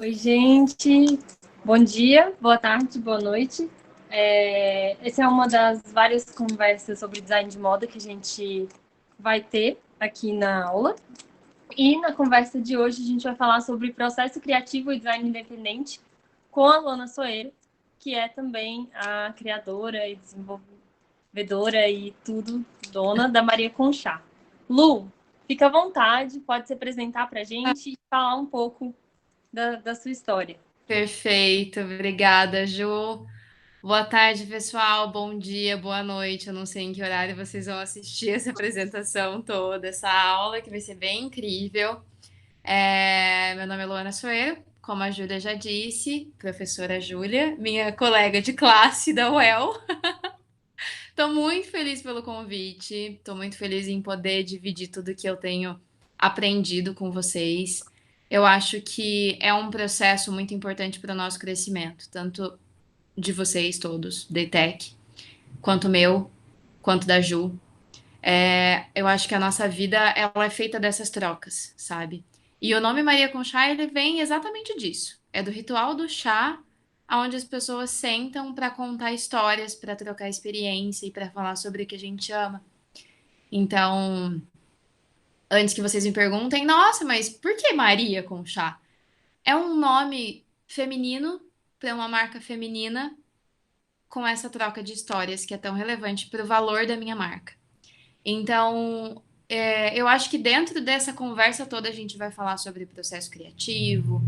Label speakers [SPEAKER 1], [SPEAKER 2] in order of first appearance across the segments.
[SPEAKER 1] Oi, gente. Bom dia, boa tarde, boa noite. Essa é uma das várias conversas sobre design de moda que a gente vai ter aqui na aula. E na conversa de hoje a gente vai falar sobre processo criativo e design independente com a Luana Soeiro, que é também a criadora e desenvolvedora e tudo, dona da Maria Conchá. Lu, fica à vontade, pode se apresentar para a gente e falar um pouco da sua história.
[SPEAKER 2] Perfeito, obrigada, Ju. Boa tarde, pessoal. Bom dia, boa noite. Eu não sei em que horário vocês vão assistir essa apresentação toda, essa aula que vai ser bem incrível. Meu nome é Luana Soeiro, como a Júlia já disse, professora Júlia, minha colega de classe da UEL. Estou muito feliz pelo convite, estou muito feliz em poder dividir tudo que eu tenho aprendido com vocês. Eu acho que é um processo muito importante para o nosso crescimento, tanto de vocês todos, da ETEC, quanto meu, quanto da Ju. Eu acho que a nossa vida ela é feita dessas trocas, sabe? E o nome Maria com Chá ele vem exatamente disso. É do ritual do chá, onde as pessoas sentam para contar histórias, para trocar experiência e para falar sobre o que a gente ama. Então, antes que vocês me perguntem, nossa, mas por que Maria com chá? É um nome feminino para uma marca feminina com essa troca de histórias que é tão relevante para o valor da minha marca. Então, eu acho que dentro dessa conversa toda a gente vai falar sobre processo criativo,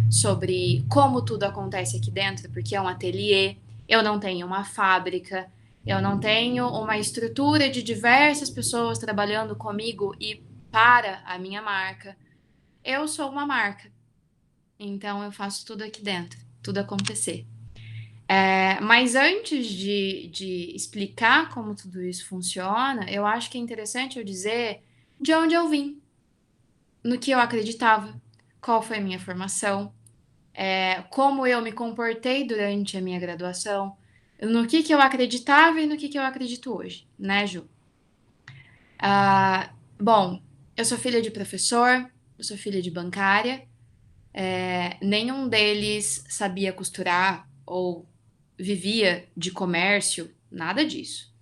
[SPEAKER 2] sobre como tudo acontece aqui dentro, porque é um ateliê, eu não tenho uma fábrica, eu não tenho uma estrutura de diversas pessoas trabalhando comigo e para a minha marca. Eu sou uma marca, então eu faço tudo aqui dentro, tudo acontecer. Mas antes de explicar como tudo isso funciona, eu acho que é interessante eu dizer de onde eu vim, no que eu acreditava, qual foi a minha formação, como eu me comportei durante a minha graduação, no que eu acreditava e no que eu acredito hoje, né, Ju? Bom, eu sou filha de professor, eu sou filha de bancária, nenhum deles sabia costurar ou vivia de comércio, nada disso.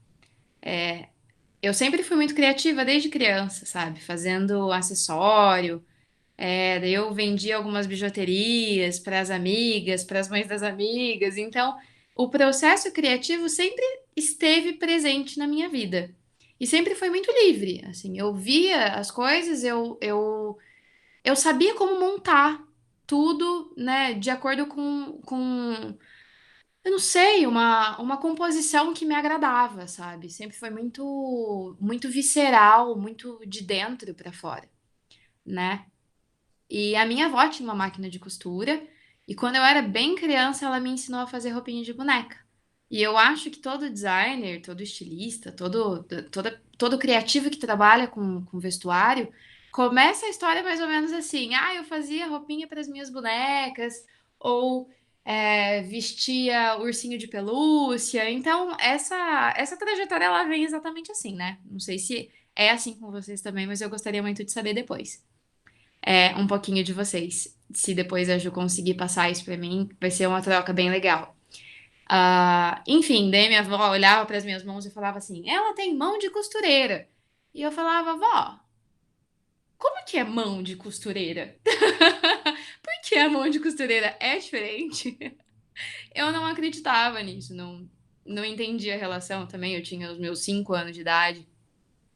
[SPEAKER 2] Eu sempre fui muito criativa desde criança, sabe? Fazendo acessório. Daí eu vendia algumas bijuterias para as amigas, para as mães das amigas. Então, o processo criativo sempre esteve presente na minha vida. E sempre foi muito livre. Assim, eu via as coisas, eu sabia como montar tudo, né, de acordo com eu não sei, uma composição que me agradava, sabe? Sempre foi muito visceral, muito de dentro para fora, né? E a minha avó tinha uma máquina de costura, e quando eu era bem criança, ela me ensinou a fazer roupinha de boneca. E eu acho que todo designer, todo estilista, todo criativo que trabalha com vestuário, começa a história mais ou menos assim: ah, eu fazia roupinha para as minhas bonecas, ou vestia ursinho de pelúcia. Então, essa trajetória ela vem exatamente assim, né? Não sei se é assim com vocês também, mas eu gostaria muito de saber depois um pouquinho de vocês. Se depois a Ju conseguir passar isso pra mim, vai ser uma troca bem legal. Enfim, daí minha avó olhava para as minhas mãos e falava assim: ela tem mão de costureira. E eu falava: vó, como que é mão de costureira? Por que a mão de costureira é diferente? Eu não acreditava nisso, não entendia a relação também. Eu tinha os meus 5 anos de idade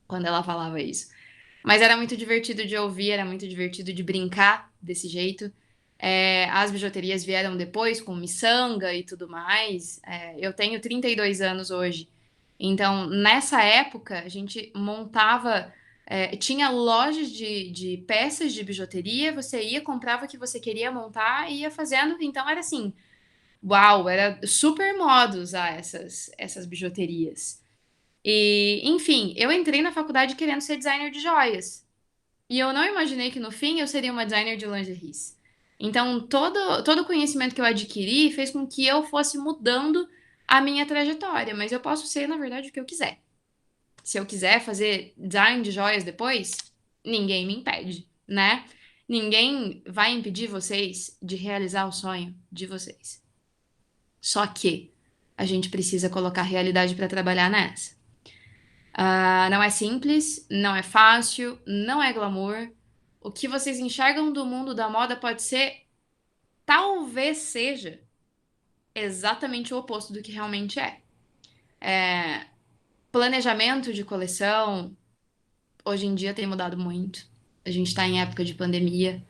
[SPEAKER 2] quando ela falava isso. Mas era muito divertido de ouvir, era muito divertido de brincar desse jeito. As bijuterias vieram depois, com miçanga e tudo mais. Eu tenho 32 anos hoje. Então, nessa época, a gente montava. Tinha lojas de peças de bijuteria, você ia, comprava o que você queria montar e ia fazendo. Então, era assim: uau, era super moda usar essas bijuterias. E, enfim, eu entrei na faculdade querendo ser designer de joias. E eu não imaginei que no fim eu seria uma designer de lingeries. Então, todo o conhecimento que eu adquiri fez com que eu fosse mudando a minha trajetória. Mas eu posso ser, na verdade, o que eu quiser. Se eu quiser fazer design de joias depois, ninguém me impede, né? Ninguém vai impedir vocês de realizar o sonho de vocês. Só que a gente precisa colocar a realidade para trabalhar nessa. Não é simples, não é fácil, não é glamour. O que vocês enxergam do mundo da moda pode ser, talvez seja, exatamente o oposto do que realmente é. Planejamento de coleção, hoje em dia tem mudado muito. A gente está em época de pandemia.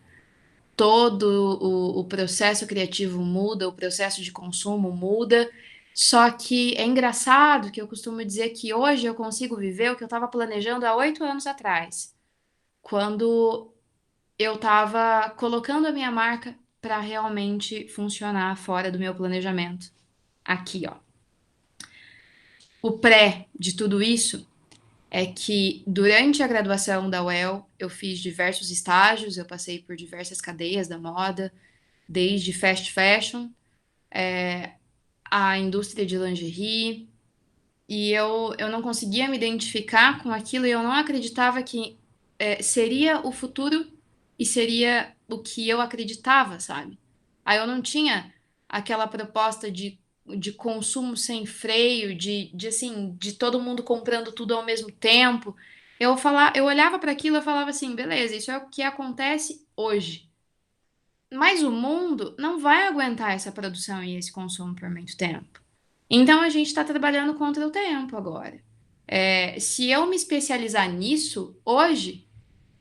[SPEAKER 2] Todo o processo criativo muda, o processo de consumo muda. Só que é engraçado que eu costumo dizer que hoje eu consigo viver o que eu estava planejando há 8 anos atrás, quando eu estava colocando a minha marca para realmente funcionar fora do meu planejamento. Aqui, ó. O pré de tudo isso é que durante a graduação da UEL eu fiz diversos estágios, eu passei por diversas cadeias da moda, desde fast fashion, a indústria de lingerie, e eu não conseguia me identificar com aquilo e eu não acreditava que seria o futuro e seria o que eu acreditava, sabe? Aí eu não tinha aquela proposta de consumo sem freio, de assim, de todo mundo comprando tudo ao mesmo tempo. Eu olhava para aquilo e falava assim, beleza, isso é o que acontece hoje. Mas o mundo não vai aguentar essa produção e esse consumo por muito tempo. Então a gente está trabalhando contra o tempo agora. Se eu me especializar nisso hoje,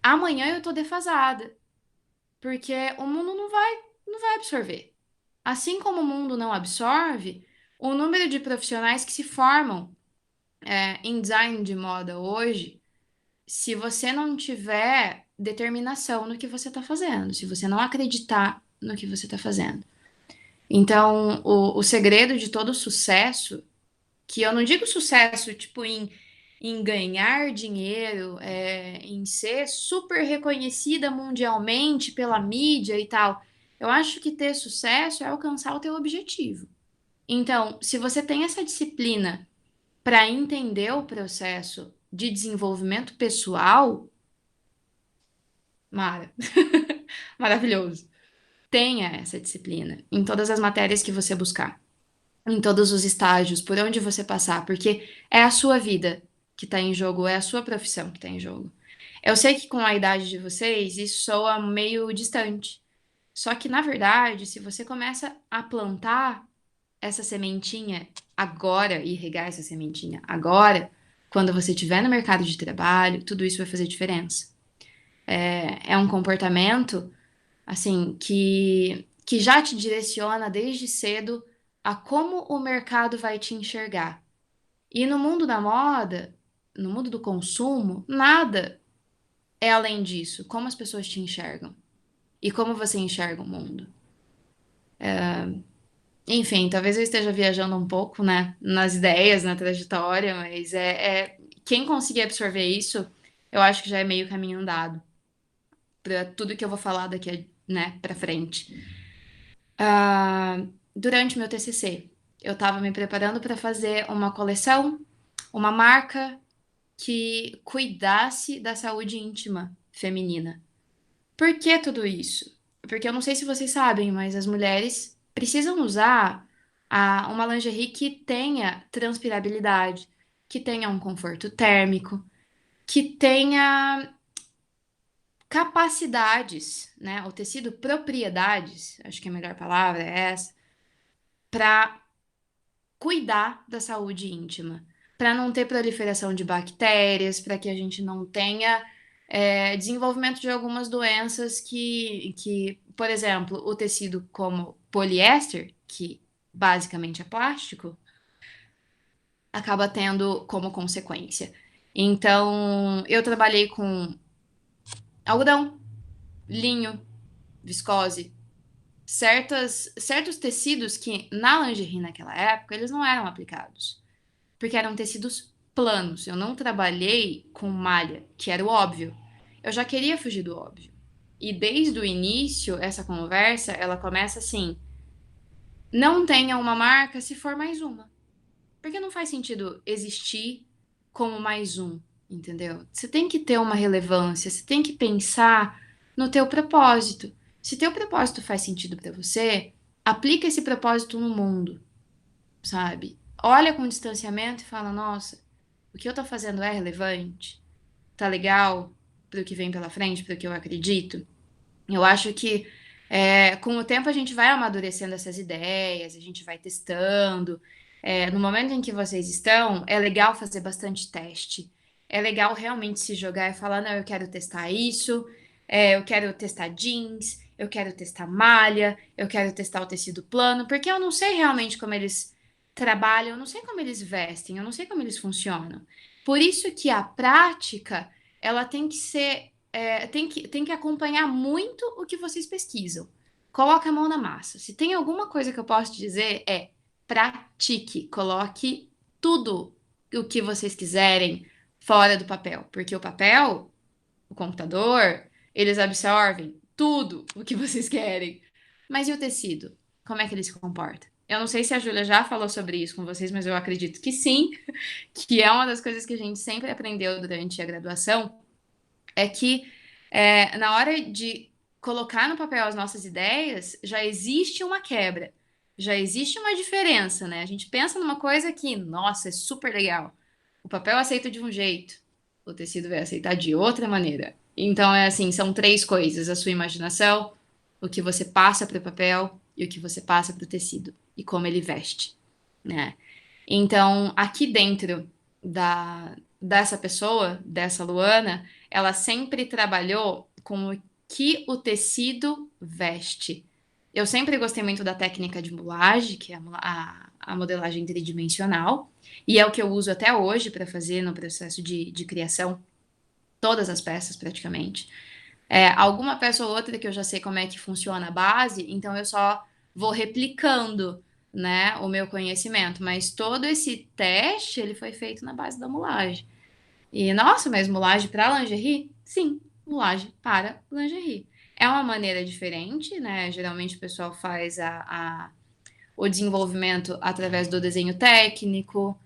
[SPEAKER 2] amanhã eu estou defasada, porque o mundo não vai absorver. Assim como o mundo não absorve, o número de profissionais que se formam em design de moda hoje, se você não tiver determinação no que você está fazendo, se você não acreditar no que você está fazendo. Então, o segredo de todo sucesso, que eu não digo sucesso tipo em ganhar dinheiro, em ser super reconhecida mundialmente pela mídia e tal. Eu acho que ter sucesso é alcançar o teu objetivo. Então, se você tem essa disciplina para entender o processo de desenvolvimento pessoal, Mara, maravilhoso. Tenha essa disciplina em todas as matérias que você buscar, em todos os estágios, por onde você passar, porque é a sua vida que está em jogo, é a sua profissão que está em jogo. Eu sei que com a idade de vocês isso soa meio distante. Só que, na verdade, se você começa a plantar essa sementinha agora e regar essa sementinha agora, quando você estiver no mercado de trabalho, tudo isso vai fazer diferença. É um comportamento, assim, que já te direciona desde cedo a como o mercado vai te enxergar. E no mundo da moda, no mundo do consumo, nada é além disso. Como as pessoas te enxergam e como você enxerga o mundo. Enfim, talvez eu esteja viajando um pouco, né, nas ideias, na trajetória, mas quem conseguir absorver isso, eu acho que já é meio caminho andado para tudo que eu vou falar daqui, né, para frente. Durante meu TCC, eu estava me preparando para fazer uma coleção, uma marca que cuidasse da saúde íntima feminina. Por que tudo isso? Porque eu não sei se vocês sabem, mas as mulheres precisam usar uma lingerie que tenha transpirabilidade, que tenha um conforto térmico, que tenha capacidades, né? O tecido propriedades, acho que a melhor palavra é essa, para cuidar da saúde íntima, para não ter proliferação de bactérias, para que a gente não tenha desenvolvimento de algumas doenças por exemplo, o tecido como poliéster, que basicamente é plástico, acaba tendo como consequência. Então, eu trabalhei com algodão, linho, viscose, certos tecidos que na lingerie naquela época eles não eram aplicados, porque eram tecidos planos. Eu não trabalhei com malha, que era o óbvio. Eu já queria fugir do óbvio. E desde o início, essa conversa, ela começa assim: não tenha uma marca se for mais uma. Porque não faz sentido existir como mais um, entendeu? Você tem que ter uma relevância, você tem que pensar no teu propósito. Se teu propósito faz sentido para você, aplica esse propósito no mundo, sabe? Olha com distanciamento e fala, nossa, o que eu tô fazendo é relevante? Tá legal pro que vem pela frente, pro que eu acredito? Eu acho que com o tempo a gente vai amadurecendo essas ideias, a gente vai testando. No momento em que vocês estão, é legal fazer bastante teste. É legal realmente se jogar e falar: não, eu quero testar isso, eu quero testar jeans, eu quero testar malha, eu quero testar o tecido plano, porque eu não sei realmente como eles trabalham, eu não sei como eles vestem, eu não sei como eles funcionam. Por isso que a prática, ela tem que ser tem que acompanhar muito o que vocês pesquisam. Coloque a mão na massa. Se tem alguma coisa que eu posso dizer, pratique. Coloque tudo o que vocês quiserem fora do papel. Porque o papel, o computador, eles absorvem tudo o que vocês querem. Mas e o tecido? Como é que ele se comporta? Eu não sei se a Júlia já falou sobre isso com vocês, mas eu acredito que sim, que é uma das coisas que a gente sempre aprendeu durante a graduação, é que na hora de colocar no papel as nossas ideias, já existe uma quebra, já existe uma diferença, né? A gente pensa numa coisa que, nossa, é super legal. O papel aceita de um jeito, o tecido vai aceitar de outra maneira. Então, é assim, são três coisas: a sua imaginação, o que você passa para o papel e o que você passa para o tecido, e como ele veste, né? Então, aqui dentro dessa pessoa, dessa Luana, ela sempre trabalhou com o que o tecido veste. Eu sempre gostei muito da técnica de mulagem, que é a modelagem tridimensional, e é o que eu uso até hoje para fazer no processo de criação, todas as peças praticamente. Alguma peça ou outra que eu já sei como é que funciona a base, então eu só vou replicando, né, o meu conhecimento. Mas todo esse teste, ele foi feito na base da mulagem. E, nossa, mas mulagem para lingerie? Sim, mulagem para lingerie. É uma maneira diferente, né? Geralmente o pessoal faz o desenvolvimento através do desenho técnico,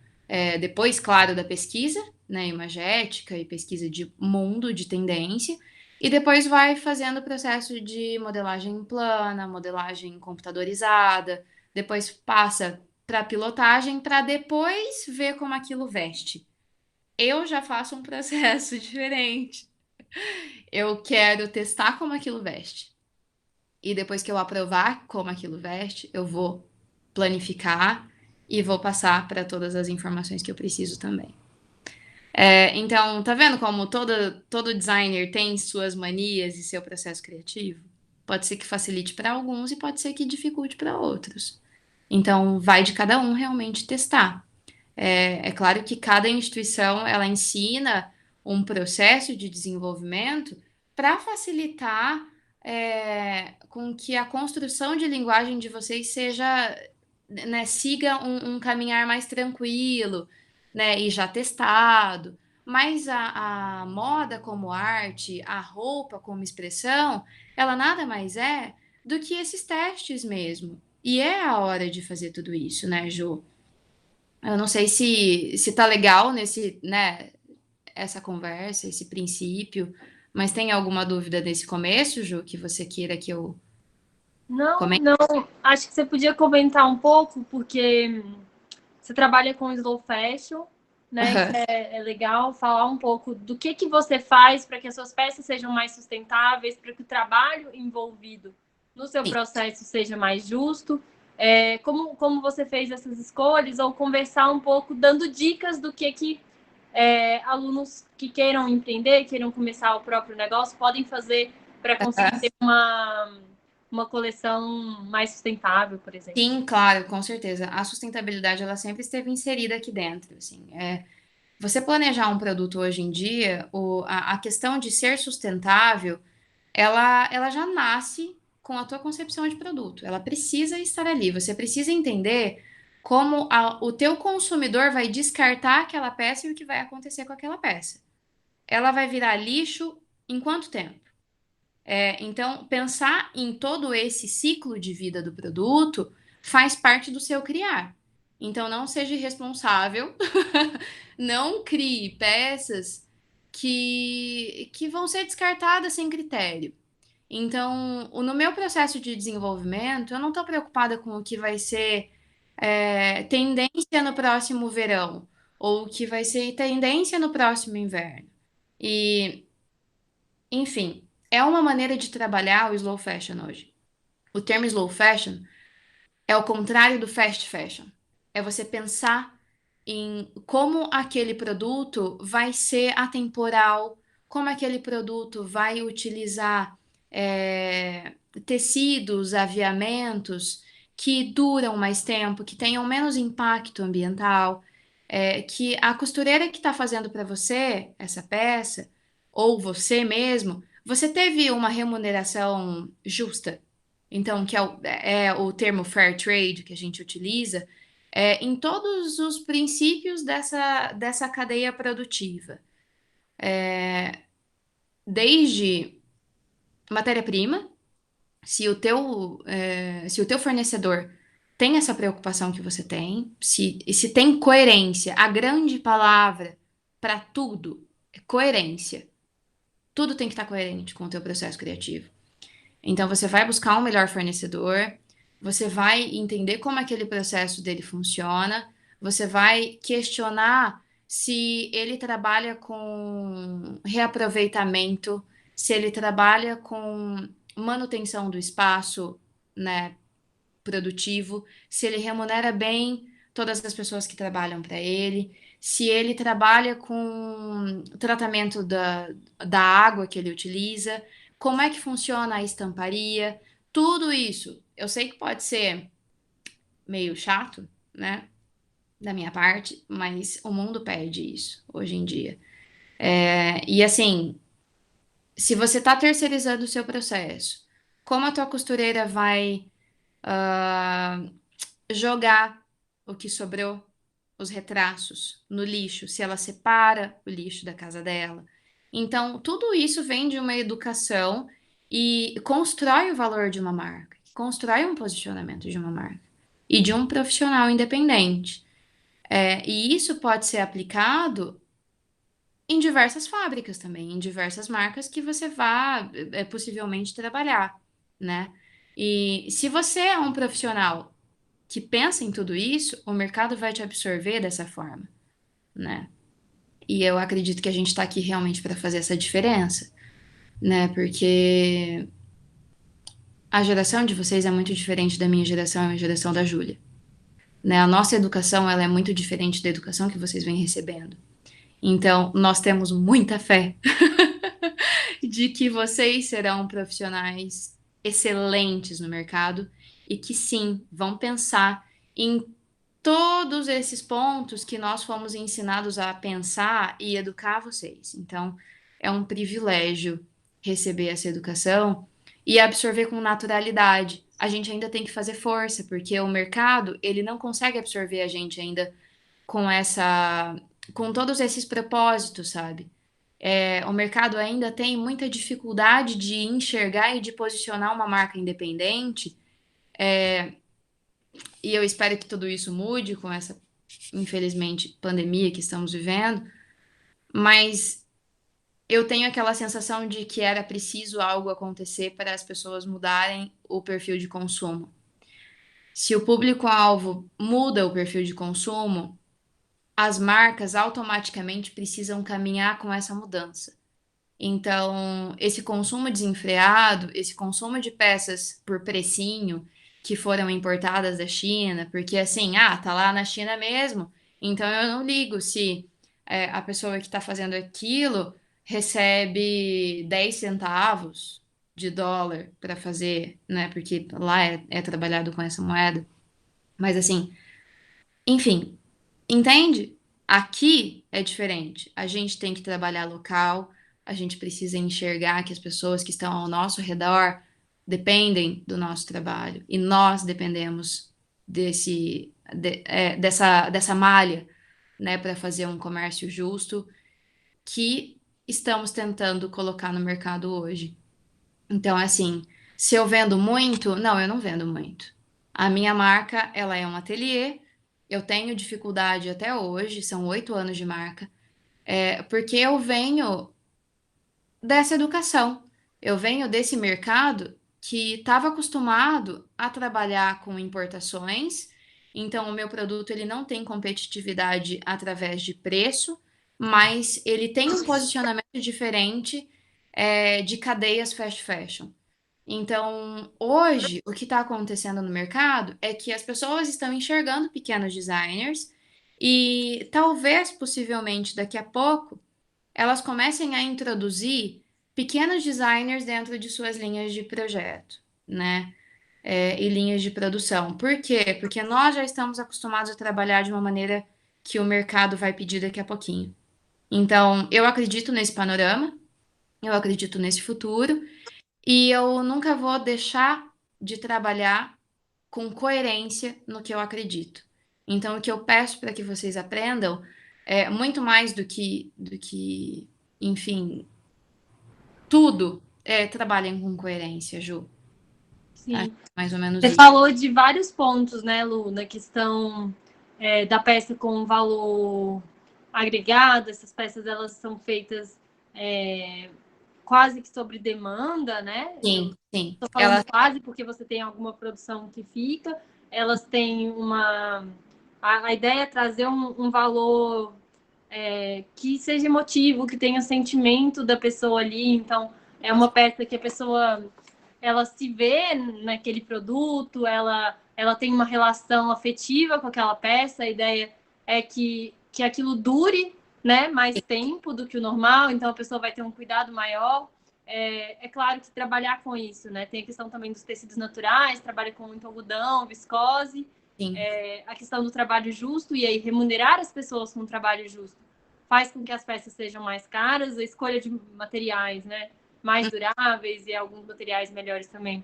[SPEAKER 2] depois, claro, da pesquisa, né, imagética e pesquisa de mundo, de tendência, e depois vai fazendo o processo de modelagem plana, modelagem computadorizada, depois passa para pilotagem, para depois ver como aquilo veste. Eu já faço um processo diferente. Eu quero testar como aquilo veste. E depois que eu aprovar como aquilo veste, eu vou planificar e vou passar para todas as informações que eu preciso também. Então, tá vendo como todo designer tem suas manias e seu processo criativo? Pode ser que facilite para alguns e pode ser que dificulte para outros. Então, vai de cada um realmente testar. É claro que cada instituição ela ensina um processo de desenvolvimento para facilitar com que a construção de linguagem de vocês seja, né, siga um caminhar mais tranquilo, né, e já testado. Mas a moda como arte, a roupa como expressão, ela nada mais é do que esses testes mesmo. E é a hora de fazer tudo isso, né, Ju? Eu não sei se tá legal nesse, né, essa conversa, esse princípio, mas tem alguma dúvida nesse começo, Ju, que você queira que eu
[SPEAKER 1] Não,
[SPEAKER 2] comente?
[SPEAKER 1] não. Acho que você podia comentar um pouco, porque você trabalha com slow fashion, né? Isso
[SPEAKER 2] Aham.
[SPEAKER 1] é legal. Falar um pouco do que você faz para que as suas peças sejam mais sustentáveis, para que o trabalho envolvido no seu
[SPEAKER 2] Sim.
[SPEAKER 1] processo seja mais justo. Como você fez essas escolhas, ou conversar um pouco, dando dicas do que alunos que queiram empreender, queiram começar o próprio negócio, podem fazer para conseguir
[SPEAKER 2] Aham.
[SPEAKER 1] ter uma coleção mais sustentável, por exemplo.
[SPEAKER 2] Sim, claro, com certeza. A sustentabilidade ela sempre esteve inserida aqui dentro, assim. Você planejar um produto hoje em dia, a questão de ser sustentável, ela já nasce com a tua concepção de produto. Ela precisa estar ali. Você precisa entender como o teu consumidor vai descartar aquela peça e o que vai acontecer com aquela peça. Ela vai virar lixo em quanto tempo? Então, pensar em todo esse ciclo de vida do produto faz parte do seu criar. Então, não seja irresponsável, não crie peças que vão ser descartadas sem critério. Então, no meu processo de desenvolvimento, eu não estou preocupada com o que vai ser tendência no próximo verão, ou o que vai ser tendência no próximo inverno. E, enfim, é uma maneira de trabalhar o slow fashion hoje. O termo slow fashion é o contrário do fast fashion. É você pensar em como aquele produto vai ser atemporal, como aquele produto vai utilizar tecidos, aviamentos que duram mais tempo, que tenham menos impacto ambiental, que a costureira que está fazendo para você essa peça, ou você mesmo, você teve uma remuneração justa. Então, que é o termo fair trade que a gente utiliza, em todos os princípios dessa cadeia produtiva. Desde matéria-prima, se o teu fornecedor tem essa preocupação que você tem, se tem coerência, a grande palavra para tudo é coerência. Tudo tem que estar coerente com o teu processo criativo. Então, você vai buscar um melhor fornecedor, você vai entender como aquele processo dele funciona, você vai questionar se ele trabalha com reaproveitamento, se ele trabalha com manutenção do espaço, né, produtivo, se ele remunera bem todas as pessoas que trabalham para ele, se ele trabalha com tratamento da água que ele utiliza, como é que funciona a estamparia, tudo isso. Eu sei que pode ser meio chato, né, da minha parte, mas o mundo pede isso hoje em dia. E assim, se você está terceirizando o seu processo, como a tua costureira vai jogar o que sobrou, os retratos, no lixo, se ela separa o lixo da casa dela? Então, tudo isso vem de uma educação e constrói o valor de uma marca, constrói um posicionamento de uma marca e de um profissional independente. E isso pode ser aplicado em diversas fábricas também, em diversas marcas que você vá possivelmente trabalhar, né? E se você é um profissional que pensa em tudo isso, o mercado vai te absorver dessa forma, né? E eu acredito que a gente está aqui realmente para fazer essa diferença, né? Porque a geração de vocês é muito diferente da minha geração e a geração da Júlia, né? A nossa educação, ela é muito diferente da educação que vocês vêm recebendo. Então, nós temos muita fé de que vocês serão profissionais excelentes no mercado e que sim, vão pensar em todos esses pontos que nós fomos ensinados a pensar e educar vocês. Então, é um privilégio receber essa educação e absorver com naturalidade. A gente ainda tem que fazer força, porque o mercado, ele não consegue absorver a gente ainda com todos esses propósitos, sabe? O mercado ainda tem muita dificuldade de enxergar e de posicionar uma marca independente, e eu espero que tudo isso mude com essa, infelizmente, pandemia que estamos vivendo, mas eu tenho aquela sensação de que era preciso algo acontecer para as pessoas mudarem o perfil de consumo. Se o público-alvo muda o perfil de consumo, as marcas automaticamente precisam caminhar com essa mudança. Então, esse consumo desenfreado, esse consumo de peças por precinho que foram importadas da China, porque assim, tá lá na China mesmo, então eu não ligo se a pessoa que está fazendo aquilo recebe 10 centavos de dólar para fazer, né? Porque lá é trabalhado com essa moeda. Mas assim, enfim, entende? Aqui é diferente. A gente tem que trabalhar local, a gente precisa enxergar que as pessoas que estão ao nosso redor dependem do nosso trabalho e nós dependemos dessa malha, né, para fazer um comércio justo que estamos tentando colocar no mercado hoje. Então, assim, se eu vendo muito, não, eu não vendo muito. A minha marca, ela é um ateliê. Eu tenho dificuldade até hoje, são 8 anos de marca, porque eu venho dessa educação. Eu venho desse mercado que estava acostumado a trabalhar com importações, então o meu produto ele não tem competitividade através de preço, mas ele tem um posicionamento diferente de cadeias fast fashion. Então, hoje, o que está acontecendo no mercado é que as pessoas estão enxergando pequenos designers e talvez, possivelmente, daqui a pouco, elas comecem a introduzir pequenos designers dentro de suas linhas de projeto, né? E linhas de produção. Por quê? Porque nós já estamos acostumados a trabalhar de uma maneira que o mercado vai pedir daqui a pouquinho. Então, eu acredito nesse panorama, eu acredito nesse futuro, e eu nunca vou deixar de trabalhar com coerência no que eu acredito. Então, o que eu peço para que vocês aprendam é muito mais do que, enfim, tudo. Trabalhem com coerência, Ju. Acho
[SPEAKER 1] Sim.
[SPEAKER 2] que é mais ou menos
[SPEAKER 1] Você
[SPEAKER 2] isso.
[SPEAKER 1] falou de vários pontos, né, Lu, na questão da peça com valor agregado. Essas peças elas são feitas quase que sobre demanda, né?
[SPEAKER 2] Sim, sim.
[SPEAKER 1] Estou falando
[SPEAKER 2] Ela,
[SPEAKER 1] quase porque você tem alguma produção que fica. Elas têm uma. A ideia é trazer um valor que seja emotivo, que tenha sentimento da pessoa ali. Então, é uma peça que a pessoa ela se vê naquele produto, ela tem uma relação afetiva com aquela peça. A ideia é que aquilo dure, né, mais tempo do que o normal, então a pessoa vai ter um cuidado maior. É claro que trabalhar com isso, né? Tem a questão também dos tecidos naturais, trabalha com muito algodão, viscose,
[SPEAKER 2] sim.
[SPEAKER 1] a questão do trabalho justo, e aí remunerar as pessoas com um trabalho justo faz com que as peças sejam mais caras, a escolha de materiais, né, mais duráveis e alguns materiais melhores também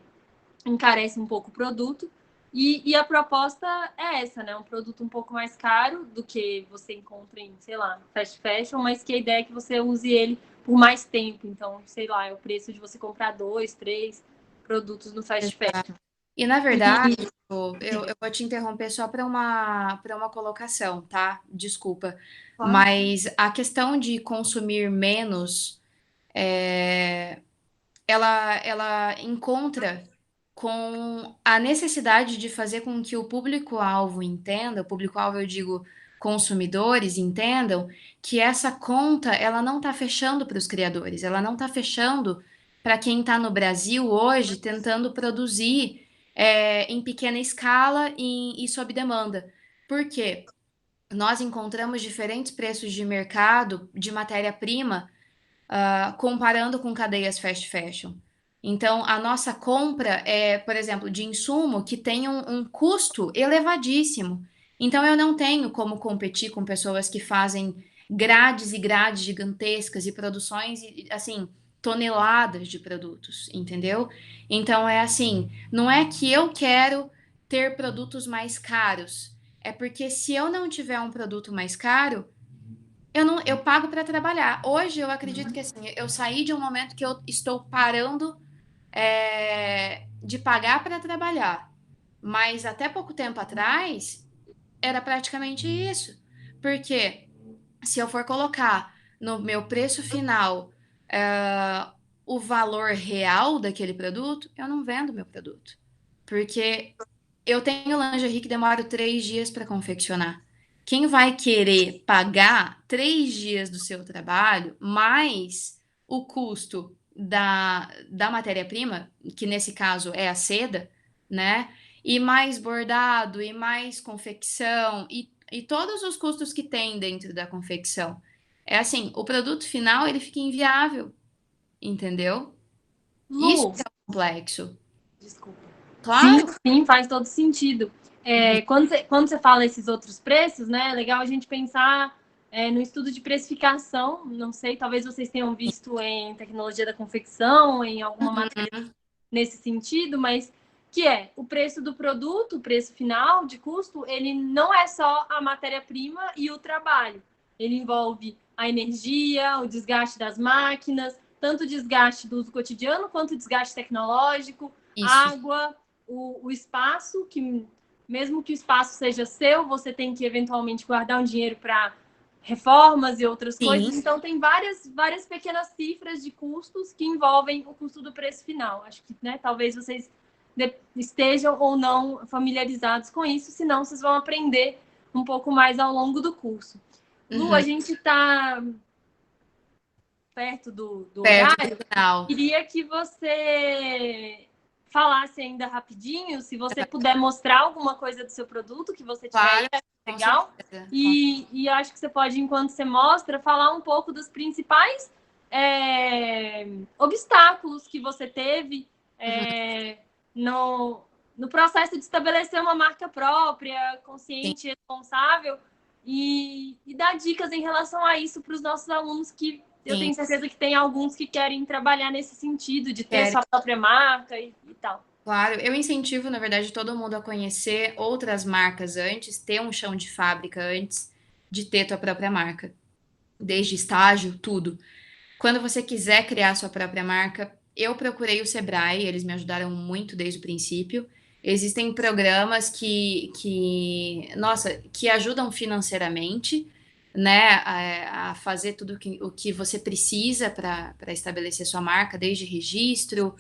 [SPEAKER 1] encarece um pouco o produto. E a proposta é essa, né? Um produto um pouco mais caro do que você encontra em, sei lá, fast fashion, mas que a ideia é que você use ele por mais tempo. Então, sei lá, é o preço de você comprar 2, 3 produtos no fast fashion.
[SPEAKER 2] E, na verdade,
[SPEAKER 1] E,
[SPEAKER 2] eu vou te interromper só para uma colocação, tá? Desculpa.
[SPEAKER 1] claro.
[SPEAKER 2] Mas a questão de consumir menos, ela encontra com a necessidade de fazer com que o público-alvo entenda, o público-alvo eu digo consumidores entendam que essa conta ela não está fechando para os criadores, ela não está fechando para quem está no Brasil hoje tentando produzir em pequena escala e sob demanda. Por quê? Nós encontramos diferentes preços de mercado de matéria-prima comparando com cadeias fast fashion. Então, a nossa compra é, por exemplo, de insumo que tem um custo elevadíssimo. Então, eu não tenho como competir com pessoas que fazem grades e grades gigantescas e produções, assim, toneladas de produtos, entendeu? Então, é assim, não é que eu quero ter produtos mais caros, é porque se eu não tiver um produto mais caro, eu pago para trabalhar. Hoje eu acredito que assim, eu saí de um momento que eu estou parando de pagar para trabalhar. Mas até pouco tempo atrás era praticamente isso. Porque se eu for colocar no meu preço final o valor real daquele produto, eu não vendo meu produto. Porque eu tenho lingerie que demora 3 dias para confeccionar. Quem vai querer pagar 3 dias do seu trabalho mais o custo da matéria-prima, que nesse caso é a seda, né? E mais bordado, e mais confecção, e todos os custos que tem dentro da confecção. É assim, o produto final ele fica inviável, entendeu? Isso
[SPEAKER 1] Lu,
[SPEAKER 2] que é complexo.
[SPEAKER 1] desculpa. Sim,
[SPEAKER 2] Claro.
[SPEAKER 1] sim, faz todo sentido. Quando você fala esses outros preços, né, é legal a gente pensar no estudo de precificação. Não sei, talvez vocês tenham visto em tecnologia da confecção, em alguma matéria nesse sentido, mas que é o preço do produto, o preço final de custo, ele não é só a matéria-prima e o trabalho. Ele envolve a energia, o desgaste das máquinas, tanto o desgaste do uso cotidiano quanto o desgaste tecnológico,
[SPEAKER 2] Isso.
[SPEAKER 1] água, o espaço, que mesmo que o espaço seja seu, você tem que eventualmente guardar um dinheiro para reformas e outras coisas.
[SPEAKER 2] Sim.
[SPEAKER 1] Então, tem várias pequenas cifras de custos que envolvem o custo do preço final. Acho que, né, talvez vocês estejam ou não familiarizados com isso, senão vocês vão aprender um pouco mais ao longo do curso. Lu, a
[SPEAKER 2] Uhum.
[SPEAKER 1] gente está perto do
[SPEAKER 2] Perto do
[SPEAKER 1] horário.
[SPEAKER 2] final.
[SPEAKER 1] Queria que você falasse ainda rapidinho, se você puder mostrar alguma coisa do seu produto que você tiver
[SPEAKER 2] Claro,
[SPEAKER 1] aí,
[SPEAKER 2] com
[SPEAKER 1] legal.
[SPEAKER 2] certeza.
[SPEAKER 1] E acho que você pode, enquanto você mostra, falar um pouco dos principais obstáculos que você teve no, no processo de estabelecer uma marca própria,
[SPEAKER 2] Sim,
[SPEAKER 1] consciente e responsável, e dar dicas em relação a isso para os nossos alunos, que eu
[SPEAKER 2] sim.
[SPEAKER 1] tenho certeza que tem alguns que querem trabalhar nesse sentido, de ter
[SPEAKER 2] Quero.
[SPEAKER 1] sua própria marca e tal.
[SPEAKER 2] Claro, eu incentivo, na verdade, todo mundo a conhecer outras marcas antes, ter um chão de fábrica antes de ter tua própria marca. Desde estágio, tudo. Quando você quiser criar sua própria marca, eu procurei o Sebrae, eles me ajudaram muito desde o princípio. Existem programas nossa, que ajudam financeiramente, né, a fazer tudo o que você precisa para estabelecer sua marca, desde registro,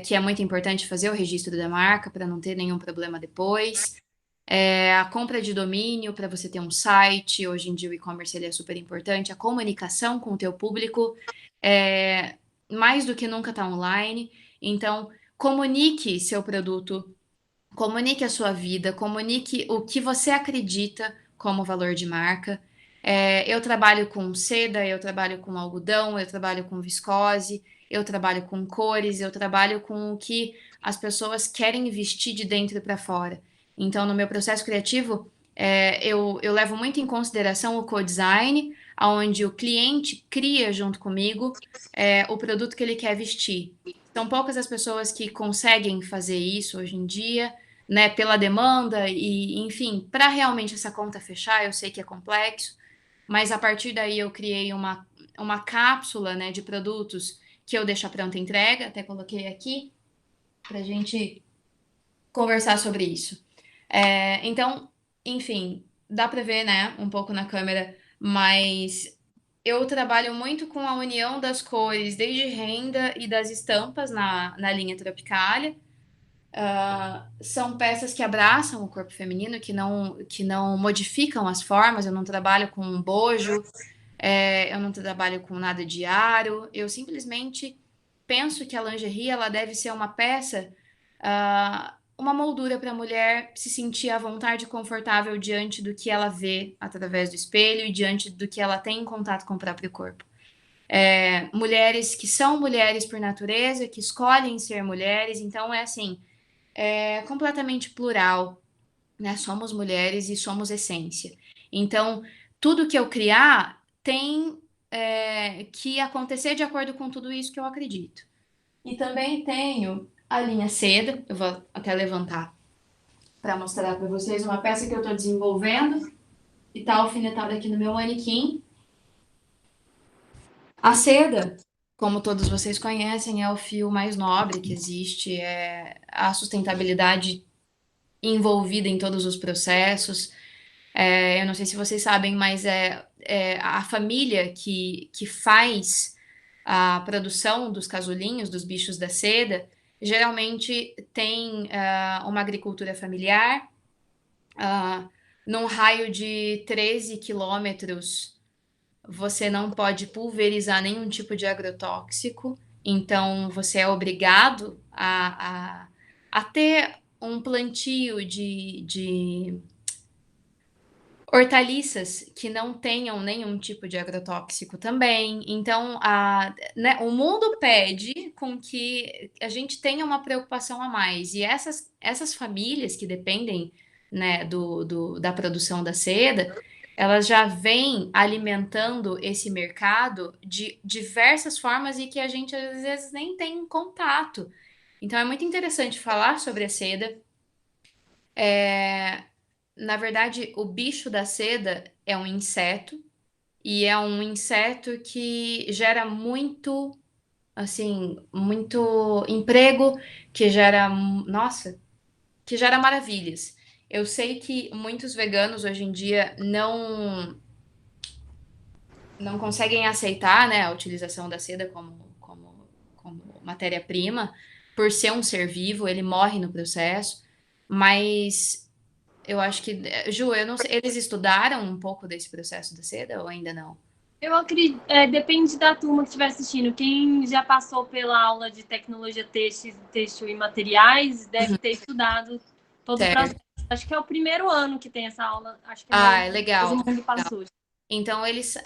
[SPEAKER 2] que é muito importante fazer o registro da marca para não ter nenhum problema depois. A compra de domínio para você ter um site, hoje em dia o e-commerce ele é super importante, a comunicação com o teu público, mais do que nunca está online. Então, comunique seu produto, comunique a sua vida, comunique o que você acredita como valor de marca. Eu trabalho com seda, eu trabalho com algodão, eu trabalho com viscose, eu trabalho com cores, eu trabalho com o que as pessoas querem vestir de dentro para fora. Então, no meu processo criativo, eu levo muito em consideração o co-design, onde o cliente cria junto comigo o produto que ele quer vestir. São poucas as pessoas que conseguem fazer isso hoje em dia, né, pela demanda e, enfim, para realmente essa conta fechar, eu sei que é complexo, mas a partir daí eu criei uma cápsula, né, de produtos que eu deixo a pronta entrega, até coloquei aqui para a gente conversar sobre isso. Então, enfim, dá para ver, né, um pouco na câmera, mas eu trabalho muito com a união das cores, desde renda e das estampas na linha Tropicalia. São peças que abraçam o corpo feminino, que não modificam as formas. Eu não trabalho com bojo, eu não trabalho com nada de aro. Eu simplesmente penso que a lingerie ela deve ser uma peça, uma moldura para a mulher se sentir à vontade e confortável diante do que ela vê através do espelho e diante do que ela tem em contato com o próprio corpo. Mulheres que são mulheres por natureza, que escolhem ser mulheres, então é assim, completamente plural, né? Somos mulheres e somos essência. Então, tudo que eu criar tem que acontecer de acordo com tudo isso que eu acredito. E também tenho a linha seda, eu vou até levantar para mostrar para vocês uma peça que eu estou desenvolvendo e está alfinetada aqui no meu manequim. A seda, como todos vocês conhecem, é o fio mais nobre que existe, é a sustentabilidade envolvida em todos os processos. Eu não sei se vocês sabem, mas é a família que faz a produção dos casulinhos, dos bichos da seda, geralmente tem uma agricultura familiar, ah, num raio de 13 quilômetros. Você não pode pulverizar nenhum tipo de agrotóxico, então você é obrigado a ter um plantio de hortaliças que não tenham nenhum tipo de agrotóxico também. Então, né, o mundo pede com que a gente tenha uma preocupação a mais. E essas famílias que dependem, né, da produção da seda, elas já vêm alimentando esse mercado de diversas formas e que a gente às vezes nem tem contato. Então, é muito interessante falar sobre a seda. Na verdade, o bicho da seda é um inseto e é um inseto que gera muito, assim, muito emprego, que gera, nossa, que gera maravilhas. Eu sei que muitos veganos hoje em dia não conseguem aceitar, né, a utilização da seda como matéria-prima, por ser um ser vivo, ele morre no processo, mas eu acho que, Ju, eu não sei, eles estudaram um pouco desse processo da seda ou ainda não?
[SPEAKER 1] Eu acredito, depende da turma que estiver assistindo. Quem já passou pela aula de tecnologia têxtil e materiais deve ter estudado todo o processo.
[SPEAKER 2] Certo.
[SPEAKER 1] Acho que é o primeiro ano que tem essa aula. Acho que
[SPEAKER 2] Ah, é
[SPEAKER 1] todo
[SPEAKER 2] legal.
[SPEAKER 1] mundo passou.
[SPEAKER 2] Então, eles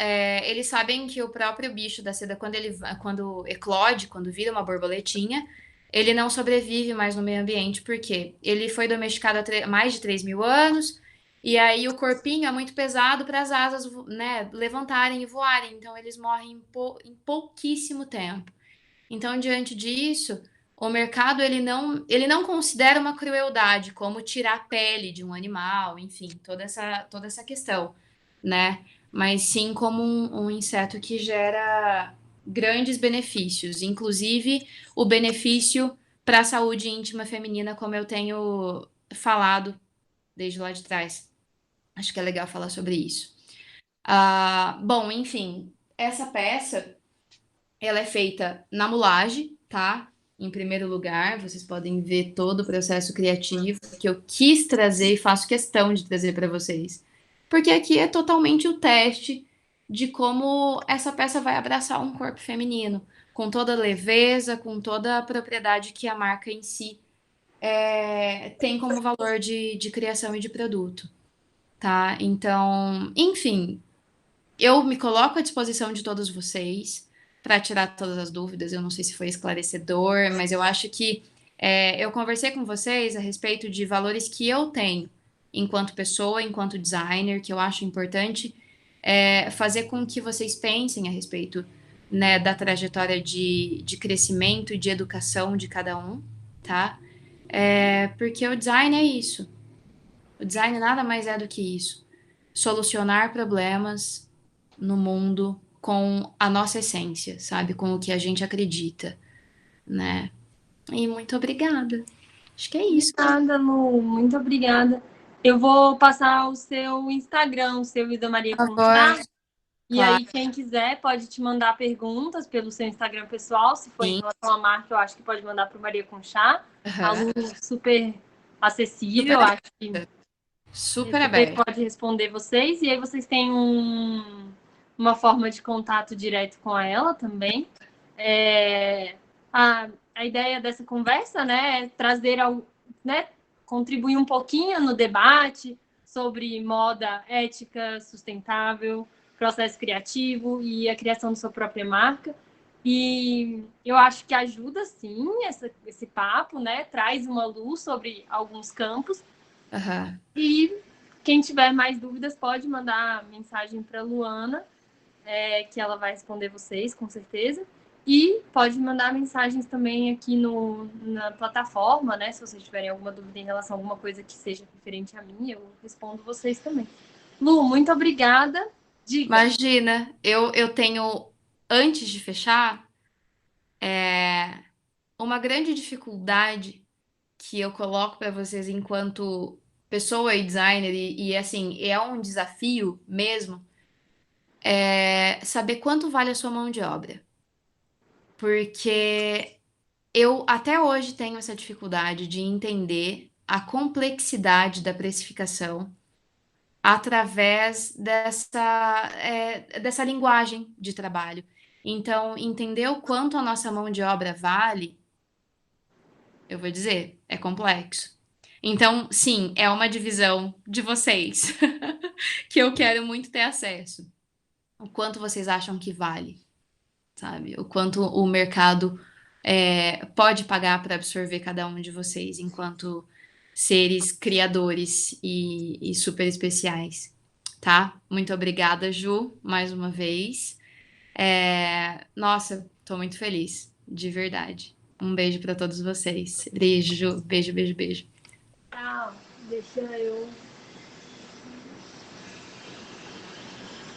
[SPEAKER 2] sabem que o próprio bicho da seda, quando eclode, quando vira uma borboletinha, ele não sobrevive mais no meio ambiente, porque ele foi domesticado há mais de 3.000 anos, e aí o corpinho é muito pesado para as asas, né, levantarem e voarem, então eles morrem em pouquíssimo tempo. Então, diante disso, o mercado ele não considera uma crueldade, como tirar a pele de um animal, enfim, toda essa questão, né? Mas sim como um inseto que gera grandes benefícios, inclusive o benefício para a saúde íntima feminina, como eu tenho falado desde lá de trás. Acho que é legal falar sobre isso. Bom, enfim, essa peça ela é feita na mulagem, tá? Em primeiro lugar, vocês podem ver todo o processo criativo que eu quis trazer e faço questão de trazer para vocês. Porque aqui é totalmente o teste de como essa peça vai abraçar um corpo feminino, com toda a leveza, com toda a propriedade que a marca em si tem como valor de criação e de produto, tá? Então, enfim, eu me coloco à disposição de todos vocês para tirar todas as dúvidas. Eu não sei se foi esclarecedor, mas eu acho que eu conversei com vocês a respeito de valores que eu tenho enquanto pessoa, enquanto designer, que eu acho importante fazer com que vocês pensem a respeito, né, da trajetória de crescimento e de educação de cada um, tá? Porque o design é isso. O design nada mais é do que isso. Solucionar problemas no mundo com a nossa essência, sabe? Com o que a gente acredita, né? E muito obrigada. Acho que é
[SPEAKER 1] De
[SPEAKER 2] isso.
[SPEAKER 1] nada, Lu. Muito obrigada. Eu vou passar o seu Instagram, o seu Ida Maria
[SPEAKER 2] Por
[SPEAKER 1] Conchá.
[SPEAKER 2] favor,
[SPEAKER 1] E
[SPEAKER 2] claro,
[SPEAKER 1] aí, quem quiser pode te mandar perguntas pelo seu Instagram pessoal. Se for em
[SPEAKER 2] sim.
[SPEAKER 1] relação à marca, eu acho que pode mandar para o Maria Conchá. A
[SPEAKER 2] Uhum.
[SPEAKER 1] Lu super acessível,
[SPEAKER 2] Super,
[SPEAKER 1] acho que
[SPEAKER 2] super
[SPEAKER 1] super
[SPEAKER 2] aberto.
[SPEAKER 1] pode responder vocês. E aí vocês têm uma forma de contato direto com ela também. É, a ideia dessa conversa, né, é trazer né, contribuir um pouquinho no debate sobre moda ética, sustentável, processo criativo e a criação de sua própria marca. E eu acho que ajuda, sim, esse papo, né? Traz uma luz sobre alguns campos.
[SPEAKER 2] Uhum.
[SPEAKER 1] E quem tiver mais dúvidas pode mandar mensagem para a Luana, que ela vai responder vocês, com certeza. E pode mandar mensagens também aqui na plataforma, né? Se vocês tiverem alguma dúvida em relação a alguma coisa que seja referente a mim, eu respondo vocês também. Lu, muito obrigada. Diga.
[SPEAKER 2] Imagina, eu tenho, antes de fechar, uma grande dificuldade que eu coloco para vocês enquanto pessoa e designer, e assim, é um desafio mesmo, saber quanto vale a sua mão de obra. Porque eu até hoje tenho essa dificuldade de entender a complexidade da precificação através dessa linguagem de trabalho. Então, entender o quanto a nossa mão de obra vale, eu vou dizer, é complexo. Então, sim, é uma divisão de vocês que eu quero muito ter acesso. O quanto vocês acham que vale, sabe? O quanto o mercado pode pagar para absorver cada um de vocês enquanto seres criadores e super especiais, tá? Muito obrigada, Ju, mais uma vez. Nossa, tô muito feliz, de verdade. Um beijo para todos vocês. Beijo, Ju. Beijo, beijo, beijo.
[SPEAKER 1] Tchau. Deixa eu